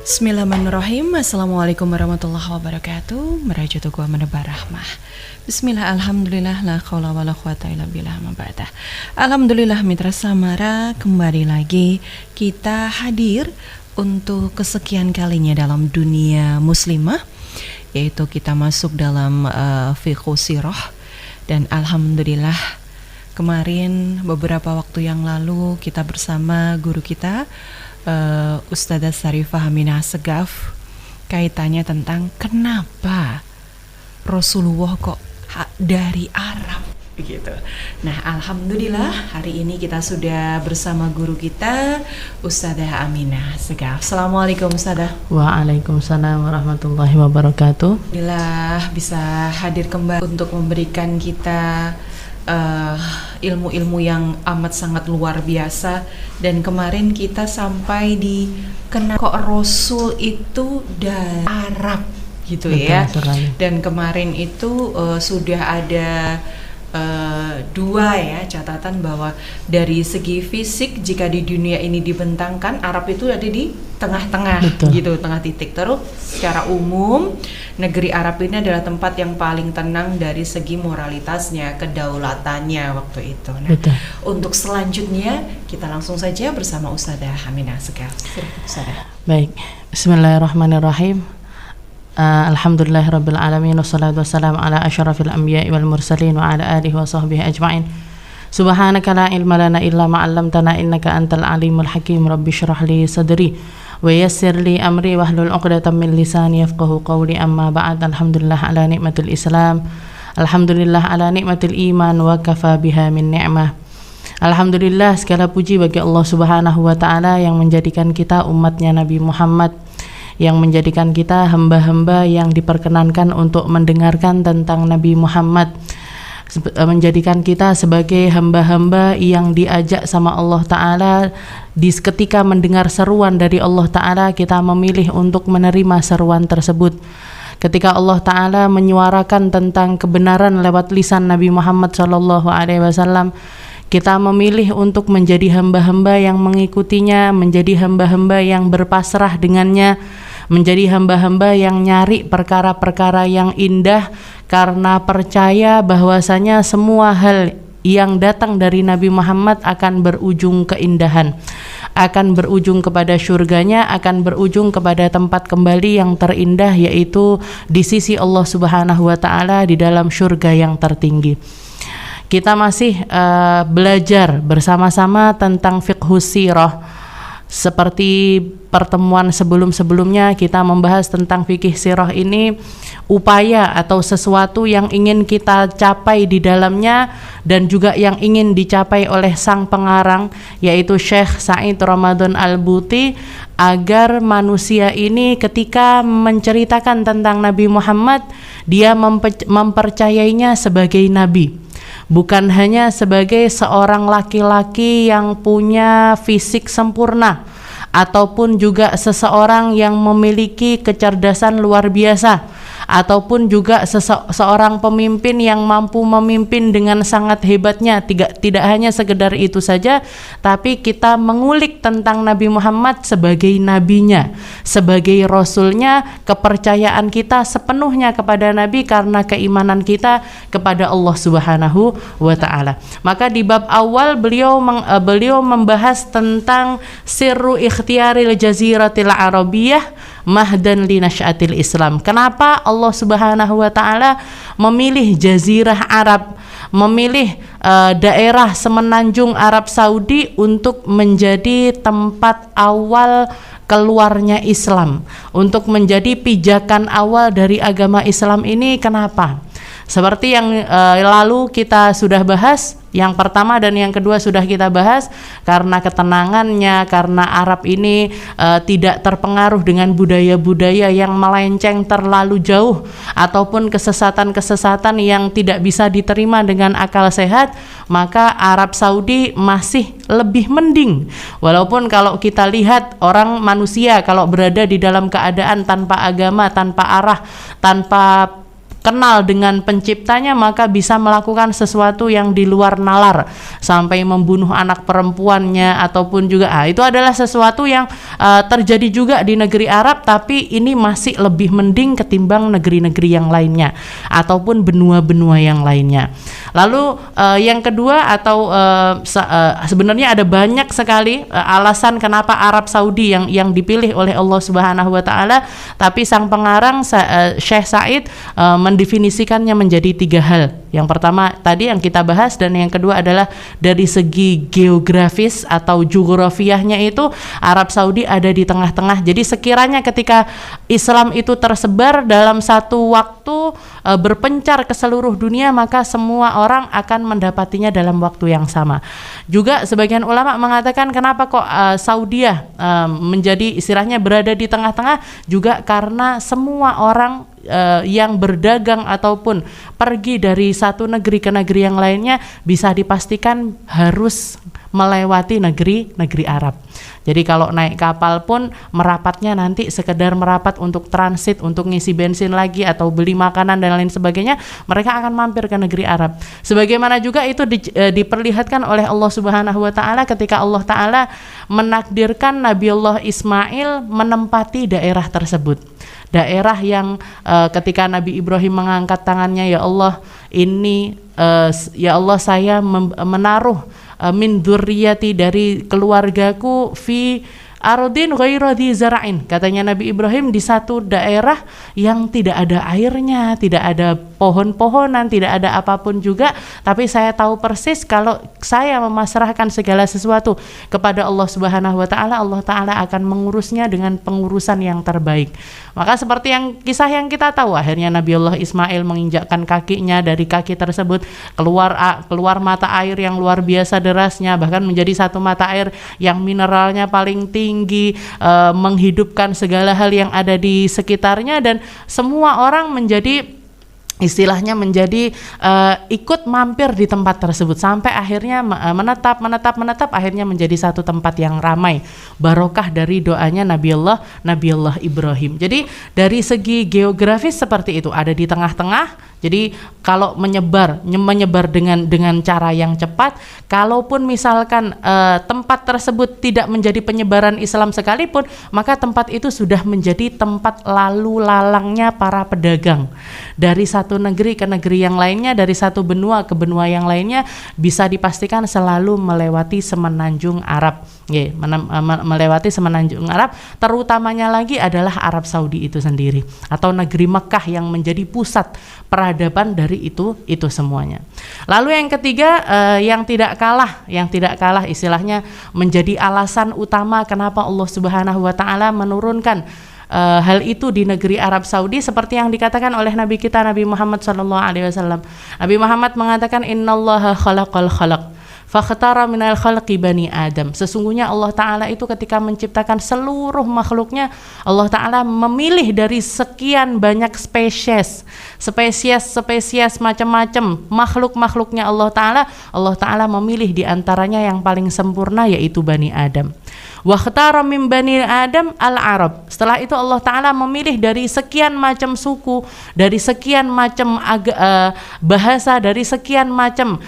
Bismillahirrahmanirrahim. Assalamualaikum warahmatullahi wabarakatuh. Merajut gua menebar rahmah. Bismillah, alhamdulillah, la khawla wa la quwata illa billah ma ba'dah. Alhamdulillah, mitra Samara, kembali lagi kita hadir untuk kesekian kalinya dalam dunia muslimah, yaitu kita masuk dalam fiqh sirah. Dan alhamdulillah, kemarin beberapa waktu yang lalu kita bersama guru kita Ustadzah Syarifah Aminah Segaf, kaitannya tentang kenapa Rasulullah kok dari Arab begitu. Nah, alhamdulillah hari ini kita sudah bersama guru kita Ustadzah Aminah Segaf. Assalamualaikum Ustadzah. Waalaikumsalam warahmatullahi wabarakatuh. Alhamdulillah bisa hadir kembali untuk memberikan kita ilmu-ilmu yang amat sangat luar biasa. Dan kemarin kita sampai di kok Rasul itu dari Arab gitu. Betul, ya sekali. Dan kemarin itu sudah ada dua ya catatan bahwa dari segi fisik, jika di dunia ini dibentangkan, Arab itu ada di tengah-tengah. Betul. Gitu, tengah titik. Terus secara umum negeri Arab ini adalah tempat yang paling tenang dari segi moralitasnya, kedaulatannya waktu itu. Nah, betul. Untuk selanjutnya kita langsung saja bersama Ustadzah Aminah Segaf. Ustadzah. Baik, bismillahirrahmanirrahim. Alhamdulillahirabbil alamin, wassalatu wassalamu ala asyrafil anbiya'i wal mursalin wa ala alihi wa sahbihi ajma'in. Subhanaka la ilma lana illa ma 'allamtana innaka antal alimul hakim. Rabbi shrah li sadri wa yassir li amri wahlul 'uqdatam min lisani yafqahu qawli. Amma ba'd. Alhamdulillah ala nikmatil Islam, alhamdulillah ala nikmatil iman, wa kafa biha min ni'mah. Alhamdulillah, segala puji bagi Allah Subhanahu wa taala yang menjadikan kita umatnya Nabi Muhammad, yang menjadikan kita hamba-hamba yang diperkenankan untuk mendengarkan tentang Nabi Muhammad, menjadikan kita sebagai hamba-hamba yang diajak sama Allah Ta'ala. Di ketika mendengar seruan dari Allah Ta'ala, kita memilih untuk menerima seruan tersebut. Ketika Allah Ta'ala menyuarakan tentang kebenaran lewat lisan Nabi Muhammad SAW, kita memilih untuk menjadi hamba-hamba yang mengikutinya, menjadi hamba-hamba yang berpasrah dengannya, menjadi hamba-hamba yang nyari perkara-perkara yang indah karena percaya bahwasanya semua hal yang datang dari Nabi Muhammad akan berujung keindahan, akan berujung kepada surganya, akan berujung kepada tempat kembali yang terindah, yaitu di sisi Allah Subhanahu wa taala di dalam surga yang tertinggi. Kita masih belajar bersama-sama tentang fiqh sirah. Seperti pertemuan sebelum-sebelumnya, kita membahas tentang fikih sirah ini, upaya atau sesuatu yang ingin kita capai di dalamnya dan juga yang ingin dicapai oleh sang pengarang, yaitu Syekh Said Ramadan Al-Buti, agar manusia ini ketika menceritakan tentang Nabi Muhammad, dia mempercayainya sebagai nabi, bukan hanya sebagai seorang laki-laki yang punya fisik sempurna, ataupun juga seseorang yang memiliki kecerdasan luar biasa, ataupun juga seorang pemimpin yang mampu memimpin dengan sangat hebatnya. Tidak hanya sekedar itu saja, tapi kita mengulik tentang Nabi Muhammad sebagai nabinya, sebagai rasulnya. Kepercayaan kita sepenuhnya kepada Nabi karena keimanan kita kepada Allah Subhanahu wa ta'ala. Maka di bab awal beliau membahas tentang sirru ikhtiyaril jaziratil arabiyah mahdan li nasy'atil Islam. Kenapa Allah Subhanahu wa taala memilih jazirah Arab, memilih daerah semenanjung Arab Saudi untuk menjadi tempat awal keluarnya Islam, untuk menjadi pijakan awal dari agama Islam ini? Kenapa? Seperti yang lalu kita sudah bahas, yang pertama dan yang kedua sudah kita bahas, karena ketenangannya, karena Arab ini tidak terpengaruh dengan budaya-budaya yang melenceng terlalu jauh, ataupun kesesatan-kesesatan yang tidak bisa diterima dengan akal sehat, maka Arab Saudi masih lebih mending. Walaupun kalau kita lihat orang manusia kalau berada di dalam keadaan tanpa agama, tanpa arah, tanpa kenal dengan penciptanya, maka bisa melakukan sesuatu yang di luar nalar sampai membunuh anak perempuannya, ataupun juga itu adalah sesuatu yang terjadi juga di negeri Arab, tapi ini masih lebih mending ketimbang negeri-negeri yang lainnya ataupun benua-benua yang lainnya. Lalu yang kedua, atau sebenarnya ada banyak sekali alasan kenapa Arab Saudi yang dipilih oleh Allah Subhanahu wa taala, tapi sang pengarang Syekh Said mendefinisikannya menjadi 3 hal. Yang pertama tadi yang kita bahas, dan yang kedua adalah dari segi geografis atau geografianya itu Arab Saudi ada di tengah-tengah. Jadi sekiranya ketika Islam itu tersebar dalam satu waktu berpencar ke seluruh dunia, maka semua orang akan mendapatinya dalam waktu yang sama. Juga sebagian ulama mengatakan kenapa kok Saudiah menjadi istilahnya berada di tengah-tengah, juga karena semua orang yang berdagang ataupun pergi dari satu negeri ke negeri yang lainnya bisa dipastikan harus melewati negeri Arab. Jadi kalau naik kapal pun merapatnya nanti sekedar merapat untuk transit, untuk ngisi bensin lagi atau beli makanan dan lain sebagainya, mereka akan mampir ke negeri Arab. Sebagaimana juga itu diperlihatkan oleh Allah Subhanahu wa taala ketika Allah taala menakdirkan Nabiullah Ismail menempati daerah tersebut. Daerah yang ketika Nabi Ibrahim mengangkat tangannya, ya Allah, ini ya Allah, saya menaruh min dzurriyyati, dari keluargaku, fi ardin ghairi dzi zara'in. Katanya Nabi Ibrahim, di satu daerah yang tidak ada airnya, tidak ada pohon-pohonan, tidak ada apapun juga, tapi saya tahu persis kalau saya memasrahkan segala sesuatu kepada Allah Subhanahu wa taala, Allah taala akan mengurusnya dengan pengurusan yang terbaik. Maka seperti yang kisah yang kita tahu, akhirnya Nabiullah Ismail menginjakkan kakinya, dari kaki tersebut keluar mata air yang luar biasa derasnya, bahkan menjadi satu mata air yang mineralnya paling tinggi, menghidupkan segala hal yang ada di sekitarnya, dan semua orang menjadi istilahnya menjadi ikut mampir di tempat tersebut sampai akhirnya menetap, akhirnya menjadi satu tempat yang ramai, barokah dari doanya Nabiullah Ibrahim. Jadi dari segi geografis seperti itu, ada di tengah-tengah. Jadi kalau menyebar dengan cara yang cepat, kalaupun misalkan tempat tersebut tidak menjadi penyebaran Islam sekalipun, maka tempat itu sudah menjadi tempat lalu lalangnya para pedagang dari satu negeri ke negeri yang lainnya, dari satu benua ke benua yang lainnya, bisa dipastikan selalu melewati semenanjung Arab. Melewati semenanjung Arab, terutamanya lagi adalah Arab Saudi itu sendiri, atau negeri Mekah yang menjadi pusat peradaban dari itu semuanya. Lalu yang ketiga, yang tidak kalah istilahnya menjadi alasan utama kenapa Allah Subhanahu wa taala menurunkan hal itu di negeri Arab Saudi, seperti yang dikatakan oleh Nabi kita Nabi Muhammad SAW. Nabi Muhammad mengatakan, innallaha khalaqal khalaq fakhtara minal khalqi bani Adam. Sesungguhnya Allah Ta'ala itu ketika menciptakan seluruh makhluknya, Allah Ta'ala memilih dari sekian banyak spesies macam-macam makhluknya Allah Ta'ala memilih diantaranya yang paling sempurna, yaitu Bani Adam. Wa khtara min bani Adam al-Arab. Setelah itu Allah Ta'ala memilih dari sekian macam suku, dari sekian macam bahasa, dari sekian macam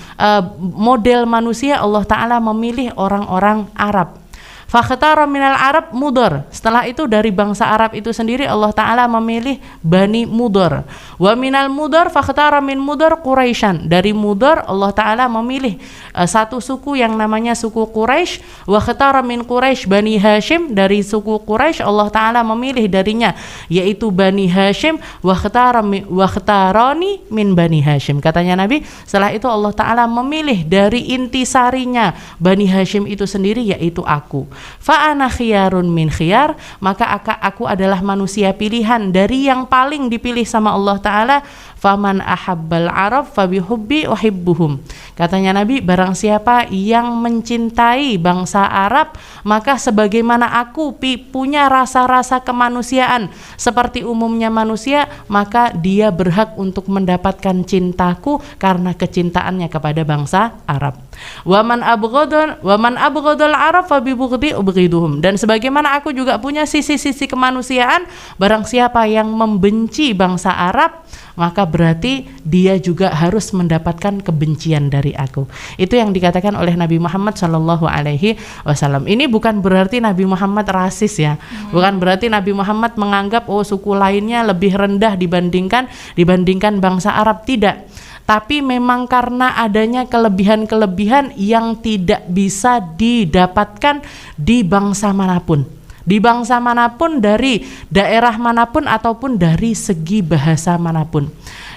model manusia, Allah Ta'ala memilih orang-orang Arab. Fakhtara minal Arab Mudar. Setelah itu dari bangsa Arab itu sendiri Allah Ta'ala memilih Bani Mudar. Wa minal Mudar fakhtara min Mudar Quraisyan. Dari Mudar Allah Ta'ala memilih satu suku yang namanya suku Quraisy. Wa khtara min Quraisy Bani Hashim. Dari suku Quraisy Allah Ta'ala memilih darinya, yaitu Bani Hashim. Wa khtarani min Bani Hashim. Katanya Nabi, setelah itu Allah Ta'ala memilih dari intisarinya Bani Hashim itu sendiri, yaitu aku. Fa'ana khiyarun min khiyar, maka aku adalah manusia pilihan dari yang paling dipilih sama Allah Ta'ala. Faman ahabbal Arab fabihubbi uhibbuhum. Katanya Nabi, barang siapa yang mencintai bangsa Arab, maka sebagaimana aku punya rasa-rasa kemanusiaan seperti umumnya manusia, maka dia berhak untuk mendapatkan cintaku karena kecintaannya kepada bangsa Arab. Wa man abghadal Arab fa bi bughdi ubghiduhum. Dan sebagaimana aku juga punya sisi-sisi kemanusiaan, barang siapa yang membenci bangsa Arab, maka berarti dia juga harus mendapatkan kebencian dari aku. Itu yang dikatakan oleh Nabi Muhammad sallallahu alaihi wasallam. Ini bukan berarti Nabi Muhammad rasis ya. Bukan berarti Nabi Muhammad menganggap suku lainnya lebih rendah dibandingkan bangsa Arab, tidak. Tapi memang karena adanya kelebihan-kelebihan yang tidak bisa didapatkan di bangsa manapun. Di bangsa manapun, dari daerah manapun, ataupun dari segi bahasa manapun.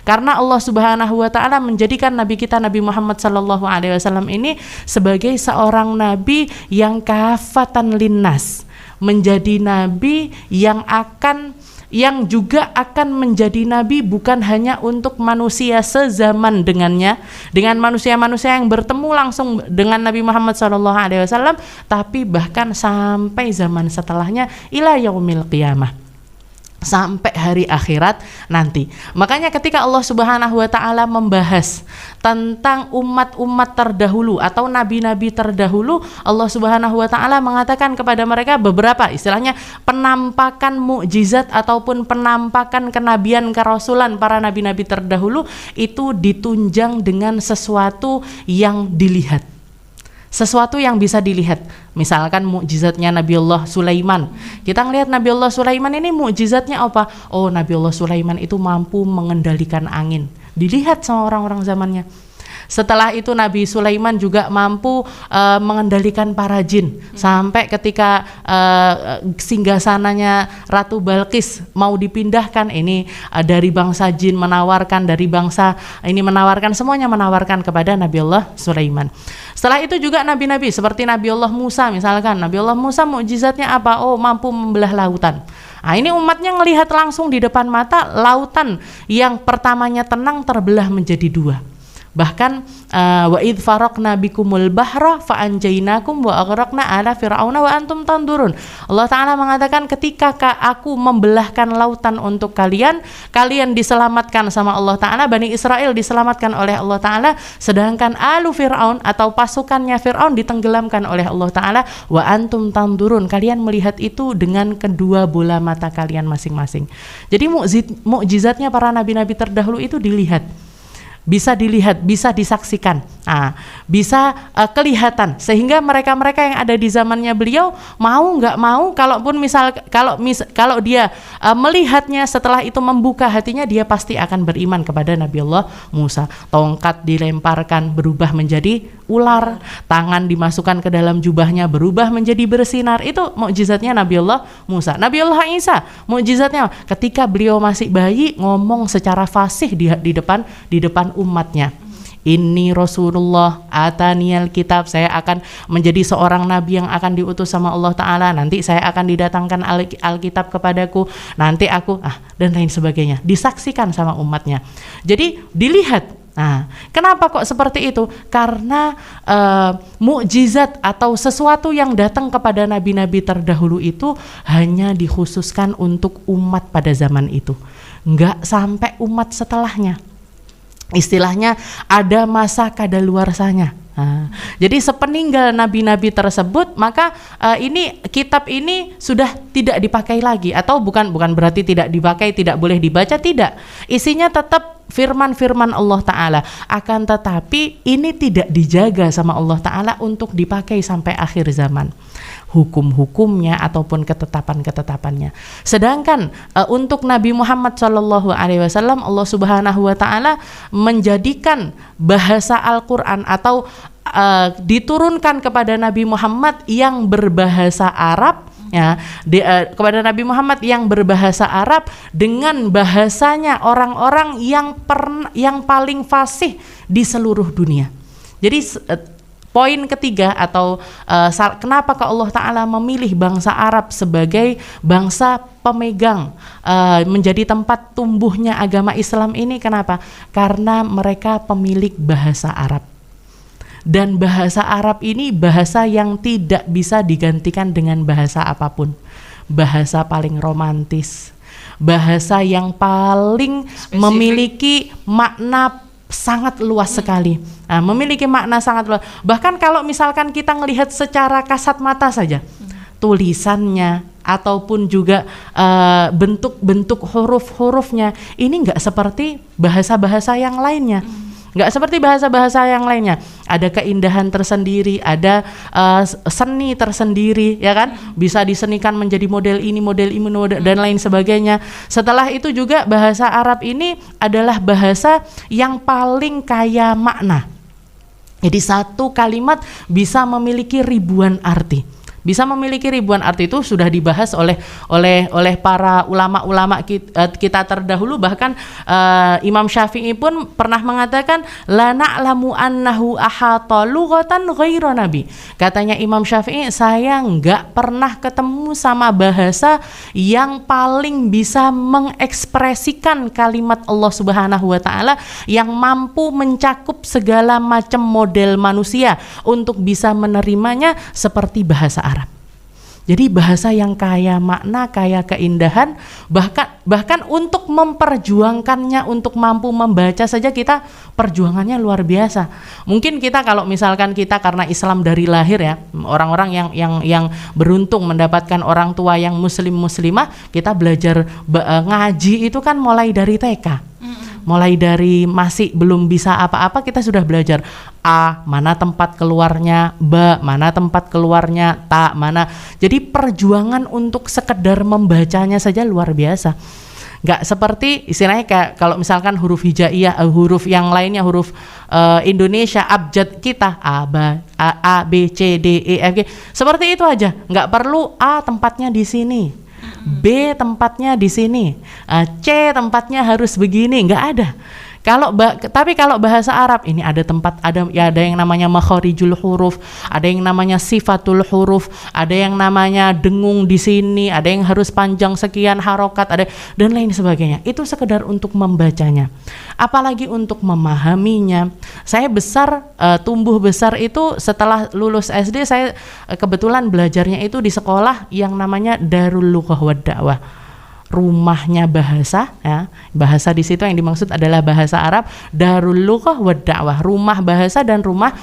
Karena Allah Subhanahu wa taala menjadikan nabi kita Nabi Muhammad sallallahu alaihi wasallam ini sebagai seorang nabi yang kafatan linnas, menjadi nabi yang juga akan menjadi nabi bukan hanya untuk manusia sezaman dengannya, dengan manusia-manusia yang bertemu langsung dengan Nabi Muhammad SAW, tapi bahkan sampai zaman setelahnya, ila yaumil qiyamah, sampai hari akhirat nanti. Makanya ketika Allah Subhanahu wa taala membahas tentang umat-umat terdahulu atau nabi-nabi terdahulu, Allah Subhanahu wa taala mengatakan kepada mereka beberapa istilahnya penampakan mukjizat ataupun penampakan kenabian kerasulan para nabi-nabi terdahulu itu ditunjang dengan sesuatu yang dilihat. Sesuatu yang bisa dilihat. Misalkan mukjizatnya Nabiullah Sulaiman. Kita ngelihat Nabiullah Sulaiman ini mukjizatnya apa? Oh, Nabiullah Sulaiman itu mampu mengendalikan angin. Dilihat sama orang-orang zamannya. Setelah itu Nabi Sulaiman juga mampu mengendalikan para jin. Sampai ketika singgasananya Ratu Balqis mau dipindahkan, ini dari bangsa jin menawarkan, dari bangsa ini menawarkan, semuanya menawarkan kepada Nabiullah Sulaiman. Setelah itu juga nabi-nabi seperti Nabiullah Musa misalkan. Nabiullah Musa mukjizatnya apa? Oh, mampu membelah lautan. Nah, ini umatnya ngelihat langsung di depan mata lautan yang pertamanya tenang terbelah menjadi dua. Bahkan wa id faraqna bikumul bahra fa anjaynakum wa aghraqna ala fir'auna wa antum tandurun. Allah taala mengatakan ketika aku membelahkan lautan untuk kalian diselamatkan sama Allah taala, Bani Israel diselamatkan oleh Allah taala, sedangkan alu Fir'aun atau pasukannya Fir'aun ditenggelamkan oleh Allah taala, wa antum tandurun, kalian melihat itu dengan kedua bola mata kalian masing-masing. Jadi mukjizatnya para nabi-nabi terdahulu itu dilihat, bisa disaksikan, bisa kelihatan, sehingga mereka-mereka yang ada di zamannya beliau mau nggak mau, kalau dia melihatnya, setelah itu membuka hatinya, dia pasti akan beriman kepada Nabiullah Musa. Tongkat dilemparkan berubah menjadi ular, tangan dimasukkan ke dalam jubahnya berubah menjadi bersinar. Itu mukjizatnya Nabiullah Musa. Nabiullah Isa mukjizatnya ketika beliau masih bayi ngomong secara fasih di depan umatnya. Ini Rasulullah ataniyal kitab, saya akan menjadi seorang nabi yang akan diutus sama Allah taala, nanti saya akan didatangkan Alkitab kepadaku, nanti aku dan lain sebagainya, disaksikan sama umatnya. Jadi dilihat. Nah, kenapa kok seperti itu? Karena mukjizat atau sesuatu yang datang kepada nabi-nabi terdahulu itu hanya dikhususkan untuk umat pada zaman itu, enggak sampai umat setelahnya. Istilahnya ada masa kadaluarsanya. Jadi sepeninggal nabi-nabi tersebut, maka kitab ini sudah tidak dipakai lagi, atau bukan berarti tidak dipakai, tidak boleh dibaca, tidak. Isinya tetap firman-firman Allah Ta'ala, akan tetapi ini tidak dijaga sama Allah Ta'ala untuk dipakai sampai akhir zaman, hukum-hukumnya ataupun ketetapan-ketetapannya. Sedangkan untuk Nabi Muhammad SAW, Allah Subhanahu wa Ta'ala menjadikan bahasa Al-Quran atau diturunkan kepada Nabi Muhammad yang berbahasa Arab, kepada Nabi Muhammad yang berbahasa Arab dengan bahasanya orang-orang yang paling fasih di seluruh dunia. Jadi poin ketiga atau kenapa Allah Ta'ala memilih bangsa Arab sebagai bangsa pemegang menjadi tempat tumbuhnya agama Islam ini, kenapa? Karena mereka pemilik bahasa Arab. Dan bahasa Arab ini bahasa yang tidak bisa digantikan dengan bahasa apapun. Bahasa paling romantis, bahasa yang paling spesifik, memiliki makna sangat luas sekali. Nah, memiliki makna sangat luas. Bahkan kalau misalkan kita melihat secara kasat mata saja, tulisannya ataupun juga bentuk-bentuk huruf-hurufnya ini nggak seperti bahasa-bahasa yang lainnya. Nggak seperti bahasa-bahasa yang lainnya. Ada keindahan tersendiri, ada seni tersendiri, ya kan? Bisa disenikan menjadi model ini, dan lain sebagainya. Setelah itu juga bahasa Arab ini adalah bahasa yang paling kaya makna. Jadi satu kalimat bisa memiliki ribuan arti. Bisa memiliki ribuan arti, itu sudah dibahas oleh para ulama-ulama kita terdahulu. Bahkan Imam Syafi'i pun pernah mengatakan la na'lamu annahu ahata lughatan ghairu nabi. Katanya Imam Syafi'i, saya nggak pernah ketemu sama bahasa yang paling bisa mengekspresikan kalimat Allah Subhanahu wa taala yang mampu mencakup segala macam model manusia untuk bisa menerimanya seperti bahasa Arab. Jadi bahasa yang kaya makna, kaya keindahan, bahkan untuk memperjuangkannya, untuk mampu membaca saja kita perjuangannya luar biasa. Mungkin kita kalau misalkan kita karena Islam dari lahir ya, orang-orang yang beruntung mendapatkan orang tua yang muslimah, kita belajar ngaji itu kan mulai dari TK. Mulai dari masih belum bisa apa-apa kita sudah belajar A, mana tempat keluarnya, B, mana tempat keluarnya, ta, mana. Jadi perjuangan untuk sekedar membacanya saja luar biasa. Nggak seperti istilahnya kayak kalau misalkan huruf hijaiyah, huruf yang lainnya, huruf Indonesia, abjad kita A, B, C, D, E, F, G. Seperti itu aja, nggak perlu A tempatnya di sini, B tempatnya di sini, C tempatnya harus begini, nggak ada. Tapi kalau bahasa Arab ini ada yang namanya makharijul huruf, ada yang namanya sifatul huruf, ada yang namanya dengung di sini, ada yang harus panjang sekian harokat, ada dan lain sebagainya. Itu sekedar untuk membacanya. Apalagi untuk memahaminya. Saya tumbuh besar itu setelah lulus SD, saya kebetulan belajarnya itu di sekolah yang namanya Darul Lughah wad Da'wah. Rumahnya bahasa, ya. Bahasa di situ yang dimaksud adalah bahasa Arab, Darul Lughah wad Da'wah, rumah bahasa dan rumah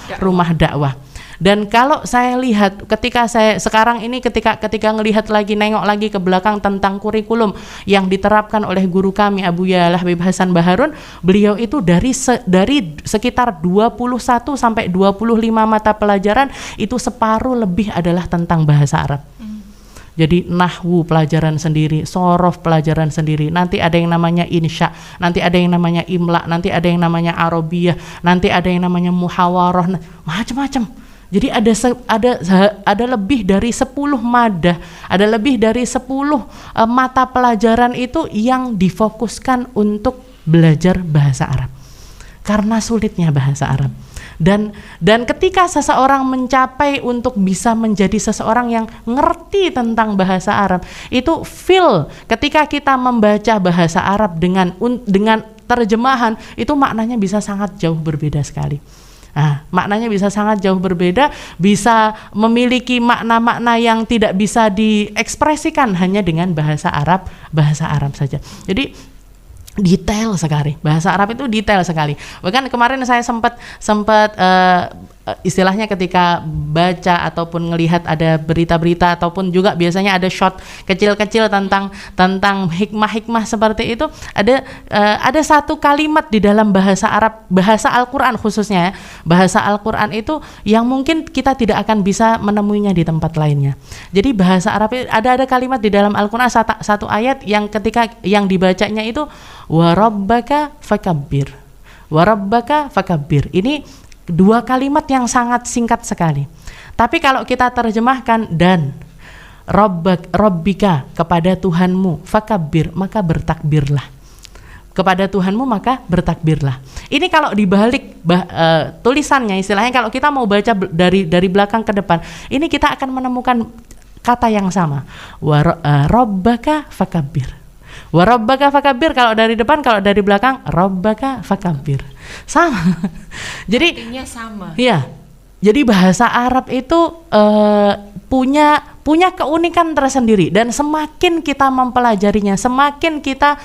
dakwah. Dan kalau saya lihat ketika ngelihat lagi, nengok lagi ke belakang tentang kurikulum yang diterapkan oleh guru kami Abu Ya'la Habib Hasan Baharun, beliau itu dari sekitar 21 sampai 25 mata pelajaran itu separuh lebih adalah tentang bahasa Arab. Jadi nahwu pelajaran sendiri, sorof pelajaran sendiri, nanti ada yang namanya insya, nanti ada yang namanya imla, nanti ada yang namanya arabiyah, nanti ada yang namanya muhawarah, macam-macam. Jadi ada lebih dari 10 madah, ada lebih dari 10 mata pelajaran itu yang difokuskan untuk belajar bahasa Arab. Karena sulitnya bahasa Arab. Dan ketika seseorang mencapai untuk bisa menjadi seseorang yang ngerti tentang bahasa Arab, itu feel ketika kita membaca bahasa Arab dengan terjemahan, itu maknanya bisa sangat jauh berbeda sekali. Nah, maknanya bisa sangat jauh berbeda, bisa memiliki makna-makna yang tidak bisa diekspresikan hanya dengan bahasa Arab saja. Jadi detail sekali, bahasa Arab itu detail sekali. Bahkan kemarin saya sempat istilahnya ketika baca ataupun ngelihat ada berita-berita ataupun juga biasanya ada shot kecil-kecil tentang hikmah-hikmah seperti itu, ada satu kalimat di dalam bahasa Arab, bahasa Al-Qur'an khususnya ya, bahasa Al-Qur'an itu yang mungkin kita tidak akan bisa menemuinya di tempat lainnya. Jadi bahasa Arab ada kalimat di dalam Al-Qur'an, satu ayat yang ketika yang dibacanya itu wa rabbaka fakabbir. Wa rabbaka fakabbir. Ini dua kalimat yang sangat singkat sekali. Tapi kalau kita terjemahkan dan rabbika kepada Tuhanmu, fakabbir maka bertakbirlah. Kepada Tuhanmu maka bertakbirlah. Ini kalau dibalik tulisannya, istilahnya kalau kita mau baca dari belakang ke depan, ini kita akan menemukan kata yang sama. Wa rabbaka fakabbir. Wa rabbaka fakabbir kalau dari depan, kalau dari belakang rabbaka fakabbir. Sama. Jadi artinya sama. Iya. Jadi bahasa Arab itu punya punya keunikan tersendiri, dan semakin kita mempelajarinya, semakin kita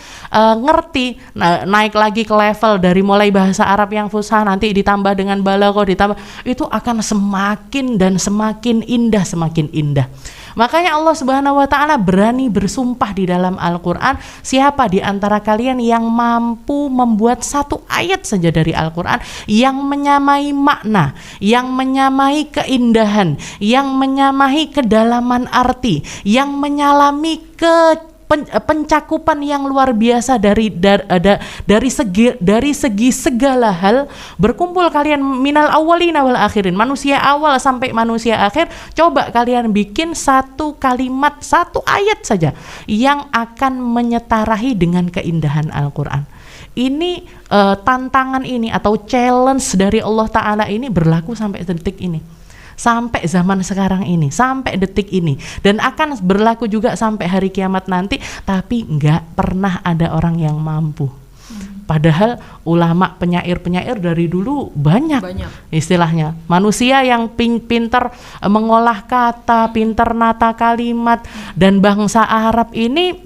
ngerti, naik lagi ke level dari mulai bahasa Arab yang fusha, nanti ditambah dengan balaghah, ditambah, itu akan semakin dan semakin indah, semakin indah. Makanya Allah Subhanahu wa taala berani bersumpah di dalam Al-Qur'an, siapa di antara kalian yang mampu membuat satu ayat saja dari Al-Qur'an yang menyamai makna, yang menyamai keindahan, yang menyamai kedalaman arti, yang menyalami pencakupan yang luar biasa dari segi segala hal, berkumpul kalian minal awwalina wal akhirin, manusia awal sampai manusia akhir, coba kalian bikin satu kalimat, satu ayat saja yang akan menyetarahi dengan keindahan Al-Qur'an. Ini tantangan ini atau challenge dari Allah Ta'ala ini berlaku sampai detik ini, sampai zaman sekarang ini, sampai detik ini, dan akan berlaku juga sampai hari kiamat nanti. Tapi nggak pernah ada orang yang mampu. Padahal ulama, penyair-penyair dari dulu banyak. Istilahnya manusia yang pintar mengolah kata, pintar nata kalimat, dan bangsa Arab ini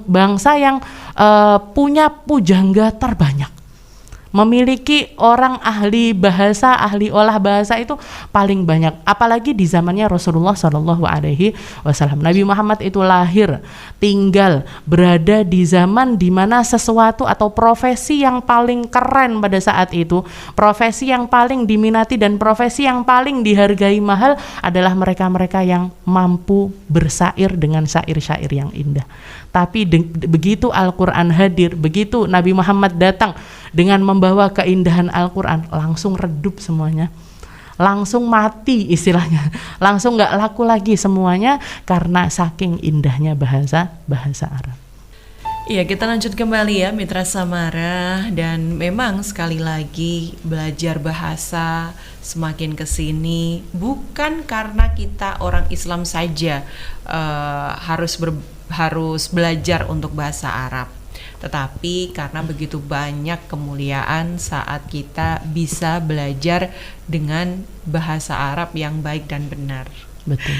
bangsa yang punya pujangga terbanyak. Memiliki orang ahli bahasa, ahli olah bahasa itu paling banyak, apalagi di zamannya Rasulullah Shallallahu Alaihi Wasallam. Nabi Muhammad itu lahir, tinggal, berada di zaman di mana sesuatu atau profesi yang paling keren pada saat itu, profesi yang paling diminati dan profesi yang paling dihargai mahal adalah mereka-mereka yang mampu bersair dengan syair-syair yang indah. Tapi begitu Al-Quran hadir, begitu Nabi Muhammad datang dengan membawa keindahan Al-Quran, langsung redup semuanya, langsung mati istilahnya, langsung gak laku lagi semuanya karena saking indahnya bahasa Arab. Iya, kita lanjut kembali ya Mitra Samara, dan memang sekali lagi belajar bahasa semakin kesini bukan karena kita orang Islam saja harus belajar untuk bahasa Arab, tetapi karena begitu banyak kemuliaan saat kita bisa belajar dengan bahasa Arab yang baik dan benar. Betul.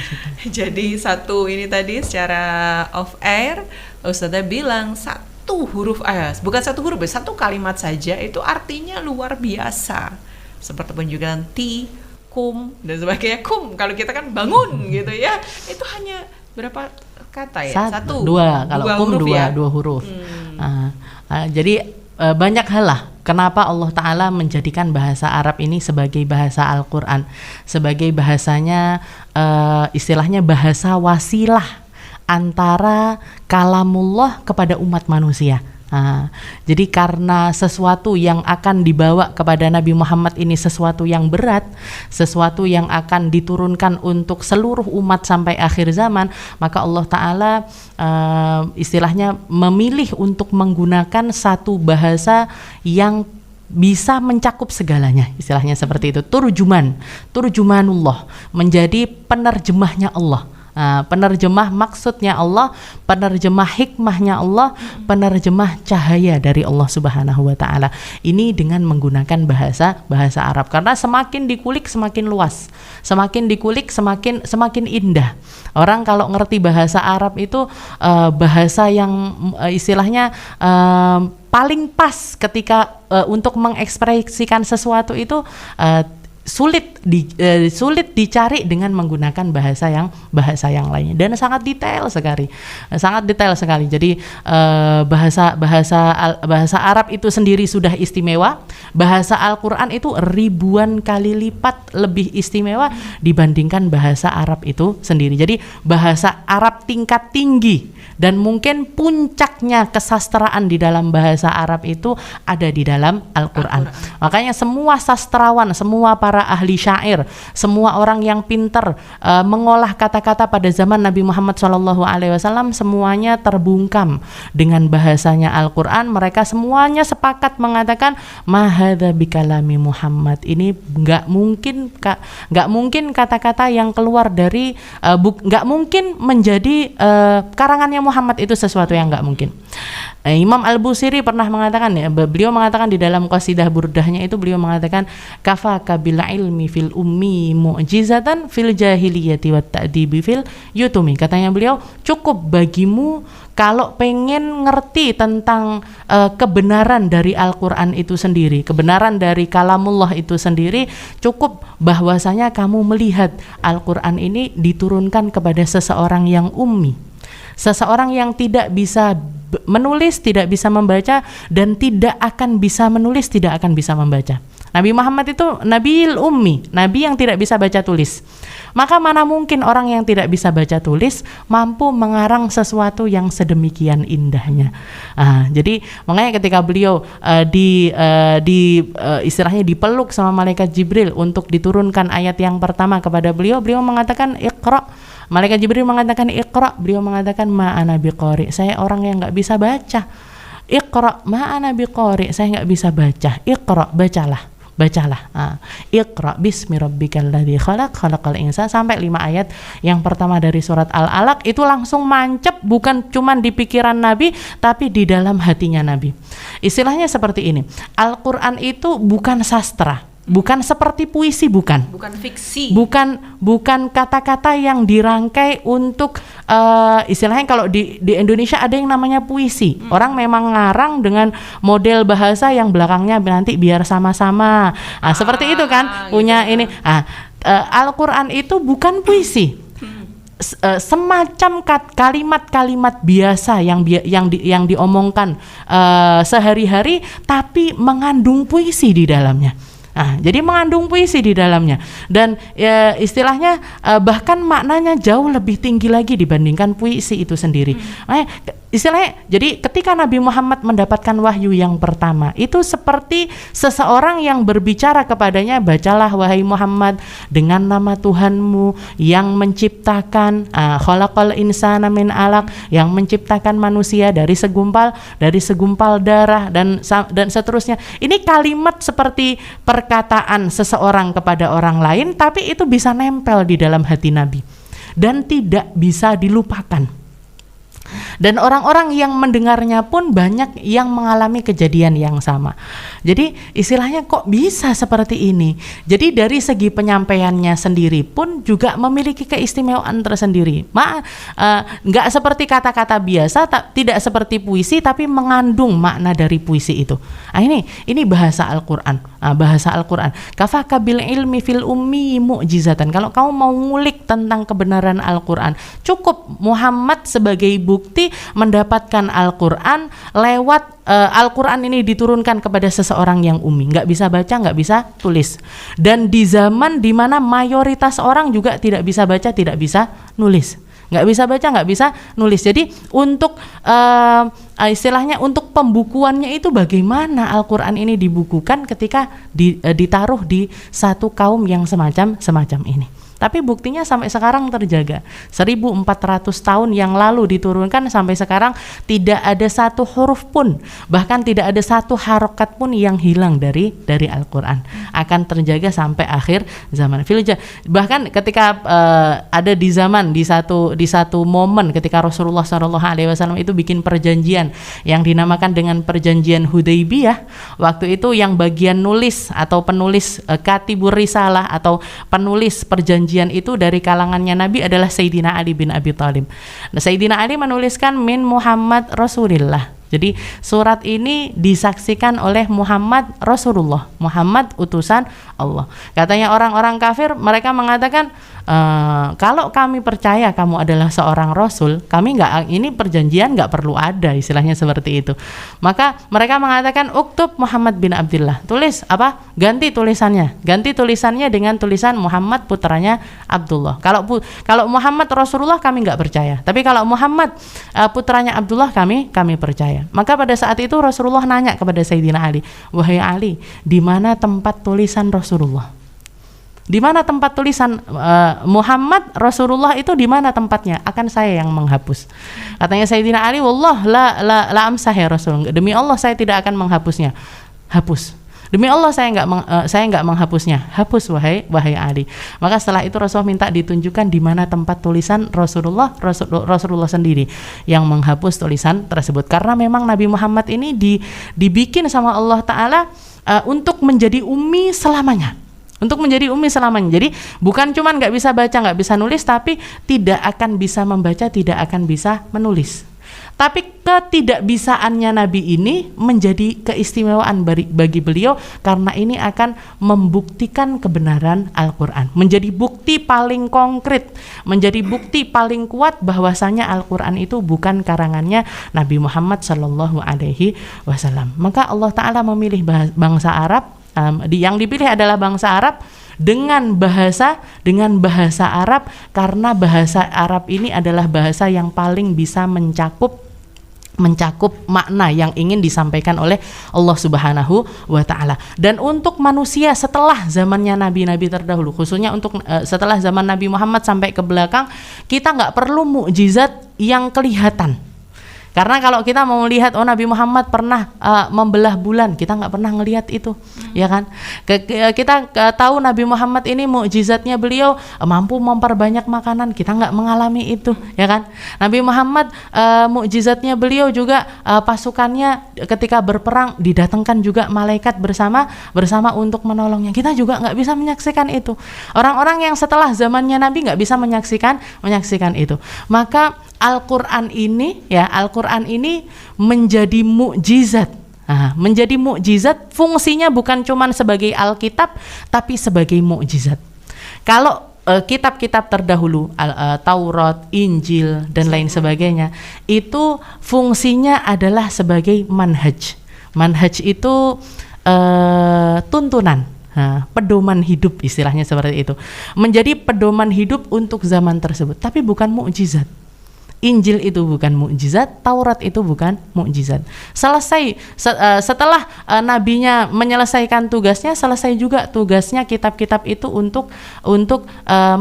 Jadi satu ini tadi secara off air Ustazah bilang satu huruf bukan satu huruf, satu kalimat saja itu artinya luar biasa. Seperti pun juga nanti kum dan sebagainya. Kum kalau kita kan bangun gitu ya, itu hanya berapa kata ya? Satu, dua, kalau kum huruf dua huruf. Jadi banyak hal lah kenapa Allah Ta'ala menjadikan bahasa Arab ini sebagai bahasa Al-Quran, sebagai bahasanya istilahnya bahasa wasilah antara kalamullah kepada umat manusia. Jadi karena sesuatu yang akan dibawa kepada Nabi Muhammad ini sesuatu yang berat, sesuatu yang akan diturunkan untuk seluruh umat sampai akhir zaman, maka Allah Ta'ala istilahnya memilih untuk menggunakan satu bahasa yang bisa mencakup segalanya, istilahnya seperti itu. Turjumanullah, menjadi penerjemahnya Allah. Penerjemah maksudnya Allah, penerjemah hikmahnya Allah, penerjemah cahaya dari Allah Subhanahu wa Ta'ala. Ini dengan menggunakan bahasa Arab, karena semakin dikulik semakin luas, semakin dikulik semakin indah. Orang kalau ngerti bahasa Arab itu bahasa yang istilahnya paling pas ketika untuk mengekspresikan sesuatu itu sulit dicari dengan menggunakan bahasa yang lainnya, dan sangat detail sekali. Jadi bahasa Arab itu sendiri sudah istimewa, bahasa Al-Quran itu ribuan kali lipat lebih istimewa dibandingkan bahasa Arab itu sendiri. Jadi bahasa Arab tingkat tinggi dan mungkin puncaknya kesastraan di dalam bahasa Arab itu ada di dalam Al-Quran. Makanya semua sastrawan, semua para ahli syair, semua orang yang pintar mengolah kata-kata pada zaman Nabi Muhammad SAW, semuanya terbungkam dengan bahasanya Al-Quran. Mereka semuanya sepakat mengatakan mahadza bikalami Muhammad. Ini nggak mungkin kata-kata yang keluar dari nggak mungkin menjadi karangannya Muhammad, itu sesuatu yang nggak mungkin. Imam Al-Busiri pernah mengatakan, ya, beliau mengatakan di dalam qasidah burdahnya itu, beliau mengatakan kafaka bil ilmi fil ummi mu'jizatan fil jahiliyati wat ta'dibi fil yutumi. Katanya beliau, cukup bagimu kalau pengen ngerti tentang kebenaran dari Al-Quran itu sendiri, kebenaran dari kalamullah itu sendiri, cukup bahwasanya kamu melihat Al-Quran ini diturunkan kepada seseorang yang ummi, seseorang yang tidak bisa menulis, tidak bisa membaca, dan tidak akan bisa menulis, tidak akan bisa membaca. Nabi Muhammad itu Nabiul Ummi, Nabi yang tidak bisa baca tulis. Maka mana mungkin orang yang tidak bisa baca tulis mampu mengarang sesuatu yang sedemikian indahnya. Jadi makanya ketika beliau istilahnya dipeluk sama malaikat Jibril untuk diturunkan ayat yang pertama kepada beliau, beliau mengatakan Iqra. Malaikat Jibril mengatakan Iqra, beliau mengatakan ma ana biqari, saya orang yang enggak bisa baca. Iqra ma ana biqari, saya enggak bisa baca. Iqra, bacalah. Iqra bismi rabbikal ladzi khalaq, khalaqal insana, sampai 5 ayat yang pertama dari surat Al-Alaq itu langsung mancep, bukan cuman di pikiran Nabi tapi di dalam hatinya Nabi. Istilahnya seperti ini, Al-Qur'an itu bukan sastra, bukan seperti puisi, bukan fiksi, bukan kata-kata yang dirangkai untuk istilahnya kalau di Indonesia ada yang namanya puisi. Orang memang ngarang dengan model bahasa yang belakangnya nanti biar sama-sama. Seperti itu kan punya gitu. Ini. Al-Qur'an itu bukan puisi. Semacam kalimat-kalimat biasa yang diomongkan sehari-hari, tapi mengandung puisi di dalamnya. Jadi mengandung puisi di dalamnya, dan istilahnya bahkan maknanya jauh lebih tinggi lagi dibandingkan puisi itu sendiri. Istilahnya, jadi ketika Nabi Muhammad mendapatkan wahyu yang pertama, itu seperti seseorang yang berbicara kepadanya, bacalah wahai Muhammad dengan nama Tuhanmu yang menciptakan, khalaqal insana min alaq, yang menciptakan manusia dari segumpal darah, dan seterusnya. Ini kalimat seperti perkataan seseorang kepada orang lain, tapi itu bisa nempel di dalam hati Nabi dan tidak bisa dilupakan. Dan orang-orang yang mendengarnya pun banyak yang mengalami kejadian yang sama. Jadi istilahnya kok bisa seperti ini. Jadi dari segi penyampaiannya sendiri pun juga memiliki keistimewaan tersendiri. Nggak seperti kata-kata biasa, tidak seperti puisi, tapi mengandung makna dari puisi itu. Ini bahasa Al-Quran. Bahasa Al-Quran. Kafaka bil ilmi fil ummi mu'jizatan. Kalau kamu mau ngulik tentang kebenaran Al-Quran, cukup Muhammad sebagai bukti mendapatkan Al-Quran lewat Al-Quran ini diturunkan kepada seseorang yang ummi, nggak bisa baca, nggak bisa tulis, dan di zaman dimana mayoritas orang juga tidak bisa baca, tidak bisa nulis, nggak bisa baca, nggak bisa nulis. Jadi untuk istilahnya untuk pembukuannya itu bagaimana Al-Quran ini dibukukan ketika ditaruh di satu kaum yang semacam ini. Tapi buktinya sampai sekarang terjaga. 1400 tahun yang lalu diturunkan, sampai sekarang tidak ada satu huruf pun, bahkan tidak ada satu harokat pun yang hilang dari Al-Quran. Akan terjaga sampai akhir zaman. Bahkan ketika ada di satu momen ketika Rasulullah SAW itu bikin perjanjian yang dinamakan dengan perjanjian Hudaybiyah. Waktu itu yang bagian nulis atau penulis katibur risalah atau penulis perjanjian itu dari kalangannya Nabi adalah Sayyidina Ali bin Abi Thalib. Sayyidina Ali menuliskan min Muhammad Rasulillah. Jadi surat ini disaksikan oleh Muhammad Rasulullah, Muhammad utusan Allah. Katanya orang-orang kafir, mereka mengatakan kalau kami percaya kamu adalah seorang Rasul, kami ini perjanjian nggak perlu ada, istilahnya seperti itu. Maka mereka mengatakan uktub Muhammad bin Abdullah, tulis apa? Ganti tulisannya dengan tulisan Muhammad putranya Abdullah. Kalau Muhammad Rasulullah kami nggak percaya, tapi kalau Muhammad putranya Abdullah kami percaya. Maka pada saat itu Rasulullah nanya kepada Sayyidina Ali, wahai Ali, di mana tempat tulisan Rasulullah? Di mana tempat tulisan Muhammad Rasulullah itu, di mana tempatnya? Akan saya yang menghapus. Katanya Sayyidina Ali, wallah la amsah ya Rasul. Demi Allah saya tidak akan menghapusnya. Hapus. Demi Allah saya nggak menghapusnya. Hapus wahai Ali. Maka setelah itu Rasulullah minta ditunjukkan di mana tempat tulisan Rasulullah sendiri yang menghapus tulisan tersebut. Karena memang Nabi Muhammad ini dibikin sama Allah Ta'ala untuk menjadi ummi selamanya. Untuk menjadi ummi selamanya. Jadi bukan cuman nggak bisa baca, nggak bisa nulis, tapi tidak akan bisa membaca, tidak akan bisa menulis. Tapi ketidakbisaannya Nabi ini menjadi keistimewaan bagi beliau, karena ini akan membuktikan kebenaran Al-Quran, menjadi bukti paling konkret, menjadi bukti paling kuat bahwasanya Al-Quran itu bukan karangannya Nabi Muhammad SAW. Maka Allah Ta'ala memilih bangsa Arab, yang dipilih adalah bangsa Arab dengan bahasa Arab, karena bahasa Arab ini adalah bahasa yang paling bisa mencakup makna yang ingin disampaikan oleh Allah Subhanahu wa Ta'ala. Dan untuk manusia setelah zamannya nabi-nabi terdahulu, khususnya untuk setelah zaman Nabi Muhammad sampai ke belakang, kita nggak perlu mukjizat yang kelihatan. Karena kalau kita mau melihat Nabi Muhammad pernah membelah bulan, kita nggak pernah ngelihat itu, ya kan? Kita tahu Nabi Muhammad ini mukjizatnya beliau mampu memperbanyak makanan, kita nggak mengalami itu, ya kan? Nabi Muhammad mukjizatnya beliau juga pasukannya ketika berperang didatangkan juga malaikat bersama untuk menolongnya. Kita juga nggak bisa menyaksikan itu. Orang-orang yang setelah zamannya Nabi nggak bisa menyaksikan itu. Maka Al-Quran ini menjadi mukjizat. Menjadi mukjizat, fungsinya bukan cuma sebagai Alkitab, tapi sebagai mukjizat. Kalau kitab-kitab terdahulu, Taurat, Injil, dan lain sebagainya, itu fungsinya adalah sebagai manhaj. Manhaj itu tuntunan, pedoman hidup, istilahnya seperti itu. Menjadi pedoman hidup untuk zaman tersebut, tapi bukan mukjizat. Injil itu bukan mukjizat, Taurat itu bukan mukjizat. Setelah nabinya menyelesaikan tugasnya, selesai juga tugasnya kitab-kitab itu untuk